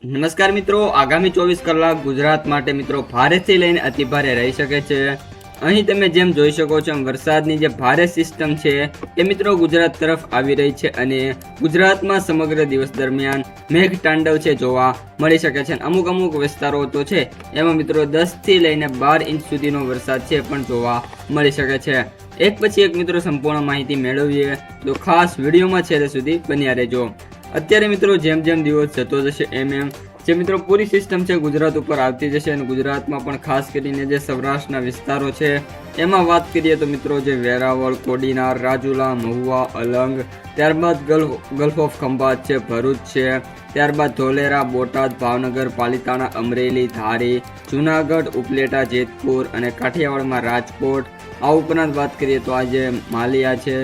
નમસ્કાર મિત્રો, આગામી 24 કલાક ગુજરાત માટે મિત્રો ભારેથી લઈને અતિભારે રહી શકે છે। અહીં તમે જેમ જોઈ શકો છો વરસાદની જે ભારે સિસ્ટમ છે એ મિત્રો ગુજરાત તરફ આવી રહી છે અને ગુજરાતમાં સમગ્ર દિવસ દરમિયાન મેઘ તાંડવ છે જોવા મળી શકે છે। અમુક વિસ્તારો તો છે એમાં મિત્રો 10 થી લઈને 12 ઇંચ સુધીનો વરસાદ છે પણ જોવા મળી શકે છે। એક પછી એક મિત્રો સંપૂર્ણ માહિતી મેળવીએ તો ખાસ વિડીયોમાં છેલ્લે સુધી બન્યા રહેજો। અત્યારે મિત્રો જેમ જેમ દિવસ જતો જશે એમ જે મિત્રો પૂરી સિસ્ટમ છે ગુજરાત ઉપર આવતી જશે અને ગુજરાતમાં પણ ખાસ કરીને જે સૌરાષ્ટ્રના વિસ્તારો છે એમાં વાત કરીએ તો મિત્રો જે વેરાવળ, કોડીનાર, રાજુલા, મહુવા, અલંગ, ત્યારબાદ ગલ્ફ ઓફ ખંભાત છે, ભરૂચ છે, ત્યારબાદ ધોલેરા, બોટાદ, ભાવનગર, પાલિતાણા, અમરેલી, ધારી, જુનાગઢ, ઉપલેટા, જેતપુર અને કાઠિયાવાડમાં રાજકોટ। આ ઉપરાંત વાત કરીએ તો આજે માલિયા છે,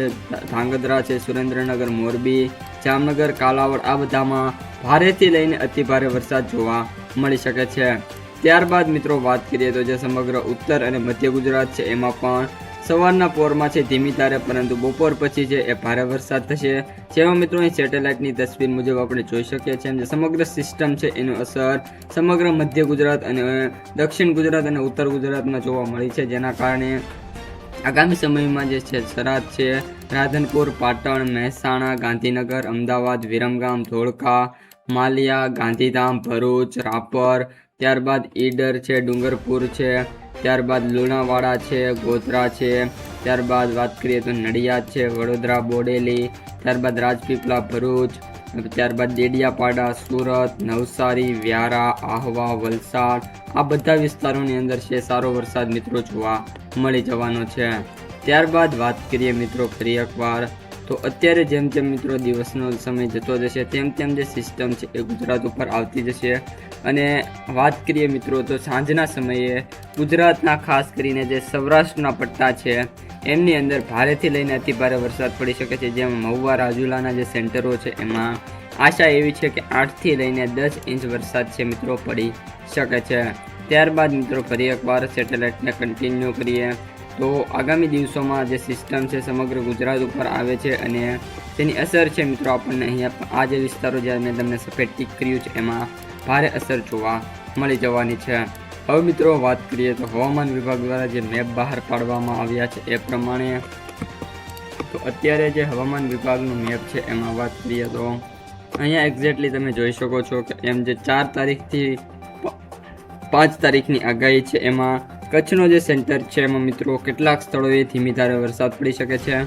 ધાંગધ્રા છે, સુરેન્દ્રનગર, મોરબી, જામનગર, કાલાવડ આ બધામાં ભારેથી લઈને અતિભારે વરસાદ જોવા મળી શકે છે। ત્યારબાદ મિત્રો વાત કરીએ તો જે સમગ્ર ઉત્તર અને મધ્ય ગુજરાત છે એમાં પણ સવારના પોરમાં છે ધીમી ધારે પરંતુ બપોર પછી છે એ ભારે વરસાદ થશે। જેમાં મિત્રો અહીં સેટેલાઇટની તસવીર મુજબ આપણે જોઈ શકીએ છીએ જે સમગ્ર સિસ્ટમ છે એનું અસર સમગ્ર મધ્ય ગુજરાત અને દક્ષિણ ગુજરાત અને ઉત્તર ગુજરાતમાં જોવા મળી છે, જેના કારણે આગામી સમયમાં જે છે થરાદ છે, રાધનપુર, પાટણ, મહેસાણા, ગાંધીનગર, અમદાવાદ, વિરમગામ, ધોળકા, માલિયા, ગાંધીધામ, ભરૂચ, રાપર, ત્યારબાદ ઈડર છે, ડુંગરપુર છે, ત્યારબાદ લુણાવાડા છે, ગોધરા છે, ત્યારબાદ વાત કરીએ તો નડિયાદ છે, વડોદરા, બોડેલી, ત્યારબાદ રાજપીપળા, ભરૂચ, ત્યારબાદ ડેડિયાપાડા, સુરત, નવસારી, વ્યારા, આહવા, વલસાડ આ બધા વિસ્તારોની અંદર છે સારો વરસાદ મિત્રો જોવા મળી જવાનો છે। ત્યારબાદ વાત કરીએ મિત્રો ફરી એકવાર તો અત્યારે જેમ જેમ મિત્રો દિવસનો સમય જતો જશે તેમ તેમ જે સિસ્ટમ છે એ ગુજરાત ઉપર આવતી જશે અને વાત કરીએ મિત્રો તો સાંજના સમયે ગુજરાતના ખાસ કરીને જે સૌરાષ્ટ્રના પટ્ટા છે એમની અંદર ભારેથી લઈને અતિભારે વરસાદ પડી શકે છે। જેમાં મહુવા, રાજુલાના જે સેન્ટરો છે એમાં આશા એવી છે કે 8 થી લઈને 10 ઇંચ વરસાદ છે મિત્રો પડી શકે છે। ત્યારબાદ મિત્રો ફરી એકવાર સેટેલાઇટને કન્ટિન્યુ કરીએ તો આગામી દિવસોમાં જે સિસ્ટમ છે સમગ્ર ગુજરાત ઉપર આવે છે અને તેની અસર છે મિત્રો આપણને અહીંયા આ જે વિસ્તારો જ્યાં મેં તમને સફેદ ટીક કર્યું છે એમાં ભારે અસર જોવા મળી જવાની છે। હવે મિત્રો વાત કરીએ તો હવામાન વિભાગ દ્વારા જે મેપ બહાર પાડવામાં આવ્યા છે એ પ્રમાણે તો અત્યારે જે હવામાન વિભાગનું મેપ છે એમાં વાત કરીએ તો અહીંયા એક્ઝેક્ટલી તમે જોઈ શકો છો કે એમ જે 4 તારીખથી 5 તારીખની આગાહી છે એમાં કચ્છનો જે સેન્ટર છે એમાં મિત્રો કેટલાક સ્થળોએ ધીમી ધારે વરસાદ પડી શકે છે,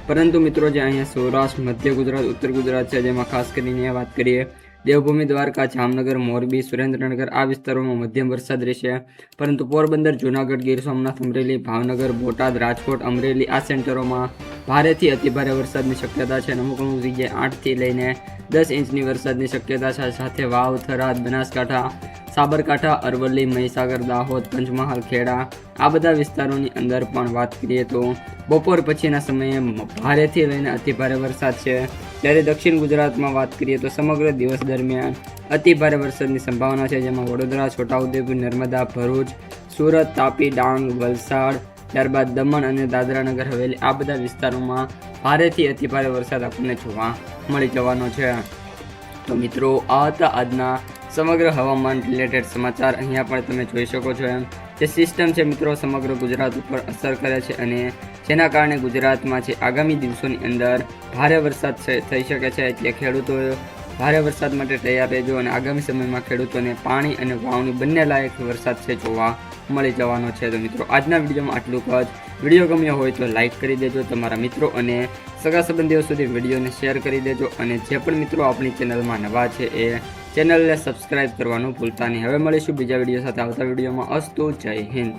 પરંતુ મિત્રો જે અહીંયા સૌરાષ્ટ્ર, મધ્ય ગુજરાત, ઉત્તર ગુજરાત છે જેમાં ખાસ કરીને વાત કરીએ દેવભૂમિ, દ્વારકા, જામનગર, મોરબી, સુરેન્દ્રનગર આ વિસ્તારોમાં મધ્યમ વરસાદ રહેશે, પરંતુ પોરબંદર, જુનાગઢ, ગીર સોમનાથ, અમરેલી, ભાવનગર, બોટાદ, રાજકોટ, અમરેલી આ સેન્ટરોમાં ભારેથી અતિભારે વરસાદની શક્યતા છે અને અમુક જગ્યાએ 8 થી લઈને 10 ઇંચની વરસાદની શક્યતા છે। સાથે વાવ, થરાદ, બનાસકાંઠા, સાબરકાંઠા, અરવલ્લી, મહીસાગર, દાહોદ, પંચમહાલ, ખેડા આ બધા વિસ્તારોની અંદર પણ વાત કરીએ તો બપોર પછીના સમયે ભારેથી લઈને અતિભારે વરસાદ છે। જ્યારે દક્ષિણ ગુજરાતમાં વાત કરીએ તો સમગ્ર દિવસ દરમિયાન અતિભારે વરસાદની સંભાવના છે, જેમાં વડોદરા, છોટાઉદેપુર, નર્મદા, ભરૂચ, સુરત, તાપી, ડાંગ, વલસાડ, ત્યારબાદ દમણ અને દાદરાનગર હવેલી આ બધા વિસ્તારોમાં ભારેથી અતિભારે વરસાદ આપણને જોવા મળી જવાનો છે। તો મિત્રો આ હતા આજના સમગ્ર હવામાન રિલેટેડ સમાચાર। અહીંયા પણ તમે જોઈ શકો છો એમ જે સિસ્ટમ છે મિત્રો સમગ્ર ગુજરાત ઉપર અસર કરે છે અને જેના કારણે ગુજરાતમાં છે આગામી દિવસોની અંદર ભારે વરસાદ થઈ શકે છે, એટલે ખેડૂતો ભારે વરસાદ માટે તૈયાર રહેજો અને આગામી સમયમાં ખેડૂતોને પાણી અને વાવણી બંને લાયક વરસાદ છે જોવા મળી જવાનો છે। તો મિત્રો આજના વિડીયોમાં આટલું જ। વિડીયો ગમ્યો હોય તો લાઇક કરી દેજો, તમારા મિત્રો અને સગા સંબંધીઓ સુધી વિડીયોને શેર કરી દેજો અને જે પણ મિત્રો આપણી ચેનલમાં નવા છે એ ચેનલને સબસ્ક્રાઇબ કરવાનું ભૂલતા નહીં। હવે મળીશું બીજા વિડીયો સાથે આવતા વિડીયોમાં। અસ્તુ, જય હિન્દ।